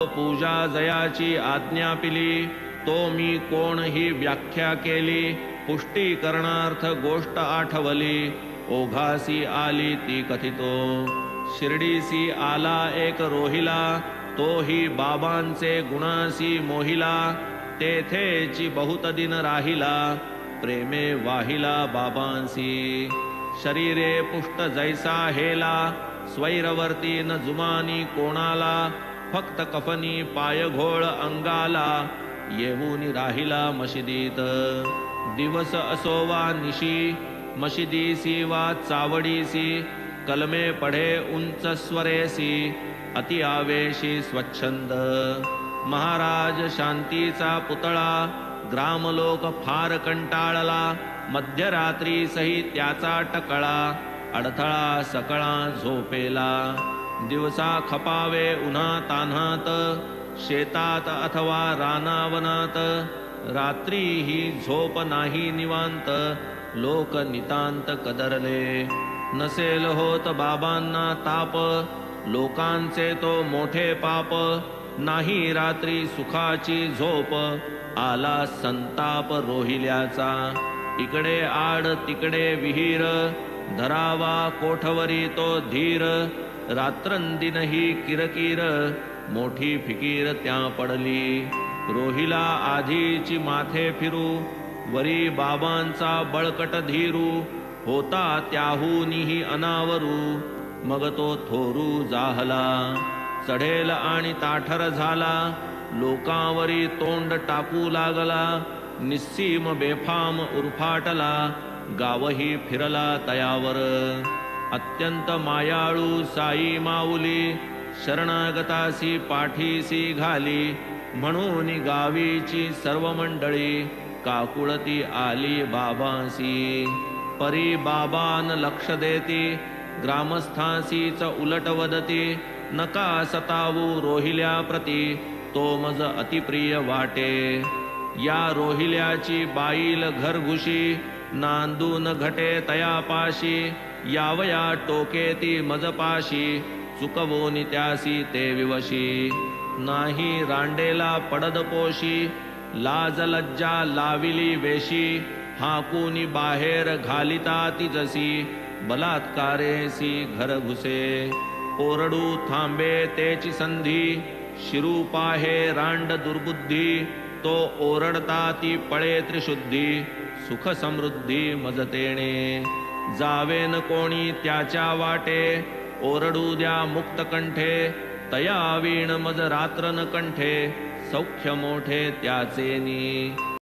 पूजा जयाची आज्ञा पिली, तो मी कोण ही व्याख्या केली। पुष्टी करणार्थ गोष्ट आठवली, ओघासी आली ती कथितो। शिर्डीसी आला एक रोहिला, तो ही बाबांचे गुणासी मोहिला। तेथेची बहुत दिन राहिला, प्रेमे वाहिला बाबांसी। शरीरे पुष्ट जैसा हेला, स्वैरवर्ती न जुमानी कोणाला। फक्त कफनी पाय घोळ अंगाला, येऊनी राहिला मशिदीत। दिवस असो वा निशी, मशिदीसी वा चावडीसी। कलमे पढे उंच स्वरेसी, अति आवेशी स्वच्छंद। महाराज शांतीचा पुतळा, ग्रामलोक फार कंटाळला। मध्यरात्री सही त्याचा टकळा, अडथळा सकळा झोपेला। दिवसा खपावे उन्हा तान्हात, शेतात अथवा रानावनात। रात्री ही झोप नाही निवांत, लोक नितांत कदरले। नसेल होत बाबांना ताप, लोकांचे तो मोठे पाप। नाही रात्री सुखाची झोप, आला संताप रोहिल्याचा। इकडे आड तिकडे विहीर, धरावा कोठवरी तो धीर। रात्रंदिन ही किरकिर, मोठी फिकीर त्या पडली। रोहिला आधीची माथे फिरू, वरी बाबांचा बळकट धीरू। होता त्याहूनही अनावरू, मग तो थोरू जाहला। चढेल आणि ताठर झाला, लोकांवरी तोंड टाकू लागला। निस्सीम बेफाम उरफाटला, गावही फिरला तयावर। अत्यंत मायाळू साई माऊली, शरणागतासी पाठीसी घाली। म्हणून गावीची सर्व मंडळी, काकुळती आली बाबांसी। परी बाबान लक्ष देती, ग्रामस्थांसीच उलट वदती। नका सतावू रोहिल्या प्रती, तो मज अतिप्रिय वाटे। या रोहिल्याची बाईल घरघुशी, नांदून घटे तयापाशी। यावया टोकेती मजपाशी, चुकवोनी त्यासी ते विवशी। नाही रांडेला पडद पोशी, लाज लज्जा लाविली वेशी। हाकूनी बाहेर घालिता ती जसी, बलात्कारेसी घर घुसे। ओरडू थांबे तेची संधी, शिरू पाहे रांड दुर्बुद्धी। तो ओरडता ती पळे त्रिशुद्धी, सुख समृद्धी मजतेणे। जावेन कोणी त्याच्या वाटे, ओरडू द्या मुक्त कंठे। तया वीण मज रात्रन कंठे, सौख्य मोठे त्याचेनी।